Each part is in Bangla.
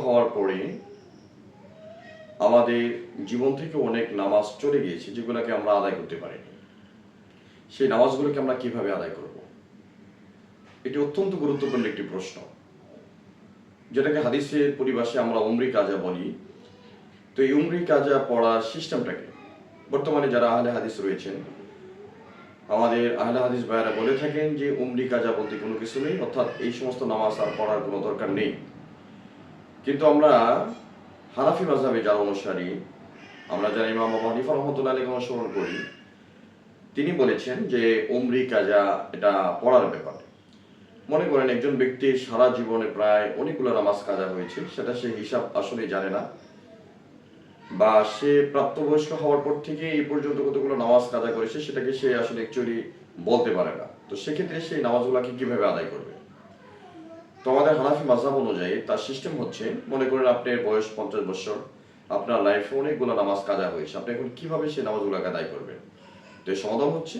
হওয়ার পরে আমাদের জীবন থেকে অনেক নামাজ চলে গিয়েছে যেগুলোকে আমরা আদায় করতে পারিনি। সেই নামাজগুলোকে আমরা কিভাবে আদায় করব? এটি অত্যন্ত গুরুত্বপূর্ণ একটি প্রশ্ন, যেটাকে হাদিসের পরিভাষায় আমরা উমরি কাজা বলি। তো এই উমরি কাজা পড়ার সিস্টেমটাকে বর্তমানে যারা আহলে হাদিস রয়েছেন, আমাদের আহলে হাদিস ভাইয়েরা বলে থাকেন যে উমরি কাজা বলতে কোনো কিছু নেই, অর্থাৎ এই সমস্ত নামাজ আর পড়ার কোনো দরকার নেই। কিন্তু আমরা হানাফি মাযহাবে যারা অনুসারী, আমরা যারা ইমাম আবু হানিফা রাহমাতুল্লাহি আলাইহি অনুসরণ করি, তিনি বলেছেন যে উমরি কাজা এটা পড়ার ব্যাপারে। মনে করেন একজন ব্যক্তির সারা জীবনে প্রায় অনেকগুলো নামাজ কাজা হয়েছে, সেটা সে হিসাব আসলে জানে না, বা সে প্রাপ্তবয়স্ক হওয়ার পর থেকে এই পর্যন্ত কতগুলো নামাজ কাজা করেছে সেটাকে সে আসলে অ্যাকচুয়ালি বলতে পারে না। তো সেক্ষেত্রে সেই নামাজগুলোকে কিভাবে আদায় করবে? তো আমাদের হানাফি মাযহাব অনুযায়ী তার সিস্টেম হচ্ছে, মনে করেন আপনার বয়স 50 বছর, আপনার লাইফে অনেকগুলো নামাজ কাজা হয়েছে, আপনি এখন কিভাবে সেই নামাজগুলোকে আদায় করবেন? তো এর সমাধান হচ্ছে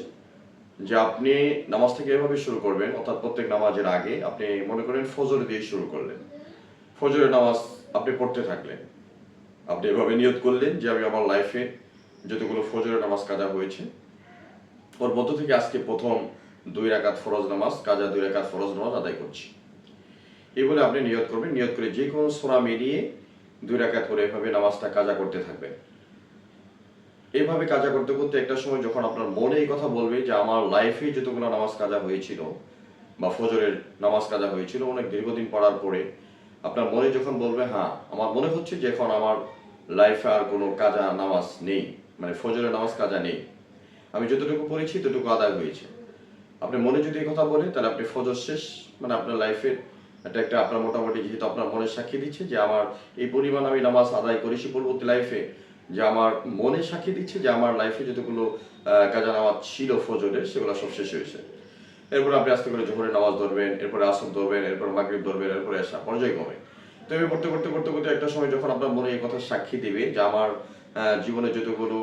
যে আপনি নামাজটাকে এভাবে শুরু করবেন, অর্থাৎ প্রত্যেক নামাজের আগে আপনি মনে করেন ফজর দিয়ে শুরু করলেন। ফজরের নামাজ আপনি পড়তে থাকলেন, আপনি এভাবে নিয়ত করলেন যে আমি আমার লাইফে যতগুলো ফজরের নামাজ কাজা হয়েছে ওর মধ্য থেকে আজকে প্রথম 2 রাকাত ফরজ নামাজ কাজা, 2 রাকাত ফরজ নামাজ আদায় করছি, এই বলে আপনি নিয়ত করবেন। নিয়ত করে যে কোনো সূরা মিলিয়ে 2 রাকাত করে এভাবে নামাজটা কাজা করতে থাকবেন। এইভাবে কাজা করতে করতে একটা সময় যখন আপনার মনে এই কথা বলবে যে আমার লাইফে যতগুলো নামাজ কাজা হয়েছিল বা ফজরের নামাজ কাজা হয়েছিল অনেক দীর্ঘদিন পড়ার পরে, আপনার মনে যখন বলবে হ্যাঁ আমার মনে হচ্ছে যে এখন আমার লাইফে আর কোনো কাজা নামাজ নেই, মানে ফজরের নামাজ কাজা নেই, আমি যতটুকু পড়েছি ততটুকু আদায় হয়েছে, আপনি মনে যদি এই কথা বলেন তাহলে আপনি ফজর শেষ, মানে আপনার লাইফের এটা একটা আপনার মোটামুটি, যেহেতু আপনার মনে সাক্ষী দিচ্ছে যে আমার এই পরিমাণ আমি নামাজ আদায় করেছি পরবর্তী লাইফে, যে আমার মনে সাক্ষী দিচ্ছে যে আমার লাইফে যতগুলো কাজা নামাজ ছিল ফজরের সেগুলো সব শেষ হয়েছে। এরপর আপনি আস্তে করে জোহরের নামাজ ধরবেন, এরপরে আসর ধরবেন, এরপর মাগরিব ধরবেন, এরপরে এশা, পর্যায়ক্রমে। তো এভাবে পড়তে করতে করতে করতে একটা সময় যখন আপনার মনে এই কথা সাক্ষী দিবে যে আমার জীবনে যতগুলো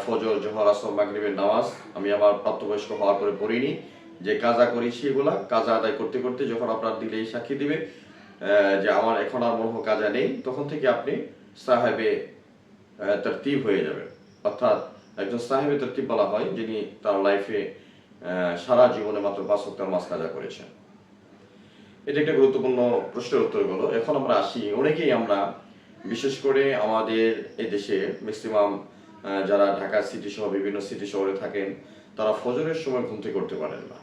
ফজর, জোহর, আসর, মাগরিবের নামাজ আমি আমার প্রাপ্তবয়স্ক হওয়ার পরে পড়িনি, যে কাজা করেছি এগুলা কাজা আদায় করতে করতে যখন আপনার দিলে সাক্ষী দিবে যে আমার এখন আর মনে হয় কাজা নেই, তখন থেকে আপনি সাহেবে তরতিব হয়ে যাবেন। অর্থাৎ একজন সাহেবে তরতিব বলা হয় যিনি তার লাইফে সারা জীবনে মাত্র 5 ওয়াক্ত নামাজ কাজা করেছেন। এটা একটা গুরুত্বপূর্ণ প্রশ্নের উত্তর হলো। এখন আমরা আসি, অনেকেই আমরা বিশেষ করে আমাদের এই দেশে ম্যাক্সিমাম যারা ঢাকা সিটি সহ বিভিন্ন সিটি শহরে থাকেন, তারা ফজরের সময় ঘুম থেকে করতে পারেন না।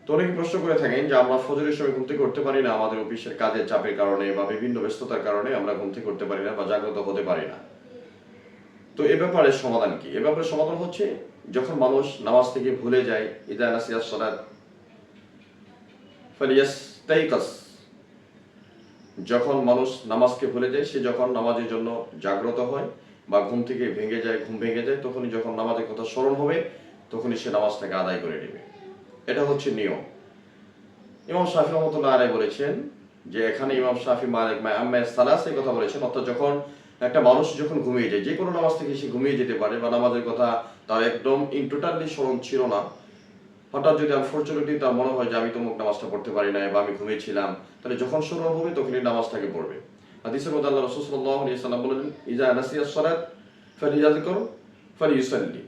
তো অনেকে প্রশ্ন করে থাকেন যে আমরা ফজরের সময় ঘুম থেকে করতে পারি না, আমাদের অফিসের কাজের চাপের কারণে বা বিভিন্ন ব্যস্ততার কারণে আমরা ঘুম থেকে করতে পারি না বা জাগ্রত হতে পারি না। তো এ ব্যাপারে সমাধান কি? এ ব্যাপারে সমাধান হচ্ছে, যখন মানুষ নামাজ থেকে ভুলে যায়, ইদা নাসিয়াস সালাত ফালিয়াস্তাইকাস, যখন মানুষ নামাজকে ভুলে যায়, সে যখন নামাজের জন্য জাগ্রত হয় বা ঘুম থেকে ভেঙে যায়, ঘুম ভেঙে যায়, তখনই যখন নামাজের কথা স্মরণ হবে তখনই সে নামাজটাকে আদায় করে নেবে। এটা হচ্ছে নিয়ম। ইমাম শাফি রহমতুল্লাহ আলাইহি বলেছেন যে এখানে ইমাম শাফি মালিক আম্মা সালাস এই কথা বলেছেন, অর্থাৎ যখন একটা মানুষ যখন ঘুমিয়ে যায়, যে কোনো নামাজ থেকে সে ঘুমিয়ে যেতে পারে বা নামাজের কথা তার একদম টোটালি স্মরণ ছিল না, হঠাৎ যদি আনফরচুনেটলি তার মনে হয় যে আমি তো মুখ নামাজটা পড়তে পারি না বা আমি ঘুমিয়েছিলাম, তাহলে যখন স্মরণ হবে তখনই নামাজটাকে পড়বে। হাদিসের মধ্যে আল্লাহ রাসূল সাল্লাল্লাহু আলাইহি ওয়াসাল্লাম বলেন, ইজা নাসিয়াস সালাত ফালিয়াযকুর ফালিয়ুসাল্লি,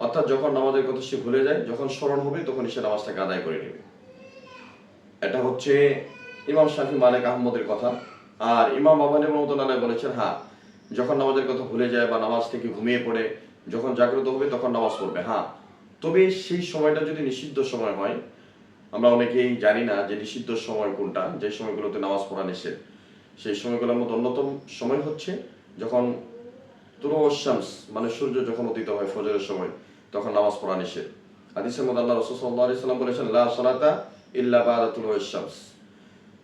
অর্থাৎ যখন নামাজের কথা সে ভুলে যায়, যখন স্মরণ হবে তখনই সে নামাজটাকে আদায় করে নেবে। এটা হচ্ছে ইমাম শাফি মালিক আহমদের কথা। আর ইমাম আবু হানিফা রাহমাতুল্লাহ আলাইহি বলেছেন হ্যাঁ, যখন নামাজের কথা ভুলে যায় বা নামাজ থেকে ঘুমিয়ে পড়ে যখন জাগ্রত হবে তখন নামাজ পড়বে, হ্যাঁ, তবে সেই সময়টা যদি নিষিদ্ধ সময় হয়, আমরা অনেকেই জানি না যে নিষিদ্ধ সময় কোনটা, যে সময়গুলোতে নামাজ পড়া নিষেধ। সেই সময়গুলোর মধ্যে অন্যতম সময় হচ্ছে যখন তুলুউশ শামস, মানে সূর্য যখন উদিত হয় ফজরের সময়, তখন নামাজ পড়া নিষেধ। হাদিসের মধ্যে আল্লাহ রাসূল সাল্লাল্লাহু আলাইহি ওয়াসাল্লাম বলেছেন, লা সালাতা ইল্লা বা'দা তুলুউশ শামস,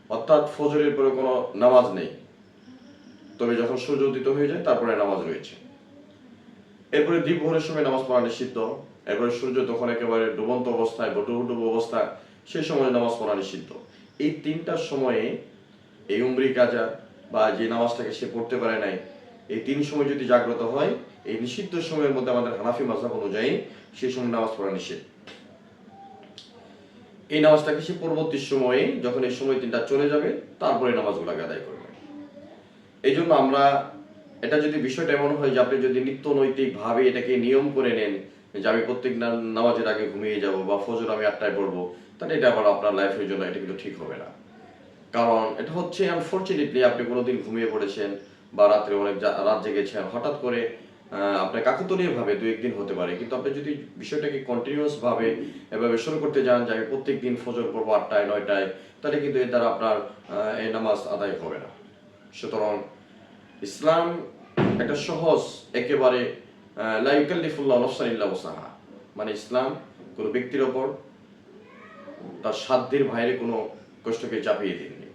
অর্থাৎ ফজরের পরে কোনো নামাজ নেই, তবে যখন সূর্য উদিত হয়ে যায় তারপরে নামাজ রয়েছে। এরপরে দ্বীপ ভোরের সময় নামাজ পড়া নিষিদ্ধ। এরপরে সূর্য তখন একেবারে ডুবন্ত অবস্থায় বা ডুবো অবস্থা, সেই সময় নামাজ পড়া নিষিদ্ধ। এই 3টার সময়ে এই উমরি কাজা বা যে নামাজটাকে সে পড়তে পারে নাই, এই 3 সময় যদি জাগ্রত হয়, এই নিষিদ্ধ সময়ের মধ্যে আমাদের হানাফি মাযহাব অনুযায়ী সেই সময় নামাজ পড়া নিষেধ। এই নামাজটাকে সে পরবর্তী সময়ে যখন এই সময় 3টা চলে যাবে তারপরে নামাজগুলোকে আদায় করবে। এই জন্য আমরা এটা যদি বিষয়টা এমন হয় যে আপনি যদি নিত্য নৈতিকভাবে এটাকে নিয়ম করে নেন যে আমি প্রত্যেক নামাজের আগে ঘুমিয়ে যাব বা ফজর আমি 8টায় পড়বো, তাহলে এটা আবার আপনার লাইফের জন্য এটা কিন্তু ঠিক হবে না। কারণ এটা হচ্ছে আনফরচুনেটলি আপনি কোনোদিন ঘুমিয়ে পড়েছেন বা রাত্রে অনেক রাত জেগেছেন, হঠাৎ করে আপনার কাকতালীয় ভাবে 2-1 দিন হতে পারে, কিন্তু আপনি যদি বিষয়টাকে কন্টিনিউয়াস ভাবে এভাবে শুরু করতে যান যে আমি প্রত্যেক দিন ফজর পড়বো 8টায় 9টায়, তাহলে কিন্তু এর দ্বারা আপনার এই নামাজ আদায় হবে না। সুতরাং ইসলাম একটা সহজ, একেবারে লা ইউকাল্লিফুল্লাহু নাফসান ইল্লা উসাহা, মানে ইসলাম কোনো ব্যক্তির ওপর তার সাধ্যের বাইরে কোনো কষ্টকে চাপিয়ে দেননি।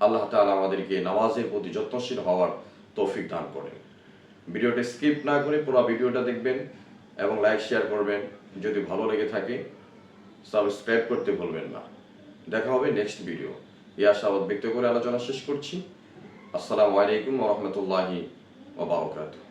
আল্লাহ তাআলা আমাদেরকে নামাজের প্রতি যত্নশীল হওয়ার তৌফিক দান করেন। ভিডিওটা স্কিপ না করে পুরো ভিডিওটা দেখবেন এবং লাইক শেয়ার করবেন। যদি ভালো লেগে থাকে সাবস্ক্রাইব করতে ভুলবেন না। দেখা হবে নেক্সট ভিডিও। এই আশাবাদ ব্যক্ত করে আলোচনা শেষ করছি। আসসালামু আলাইকুম ওয়া রাহমাতুল্লাহি ওয়া বারাকাতুহু।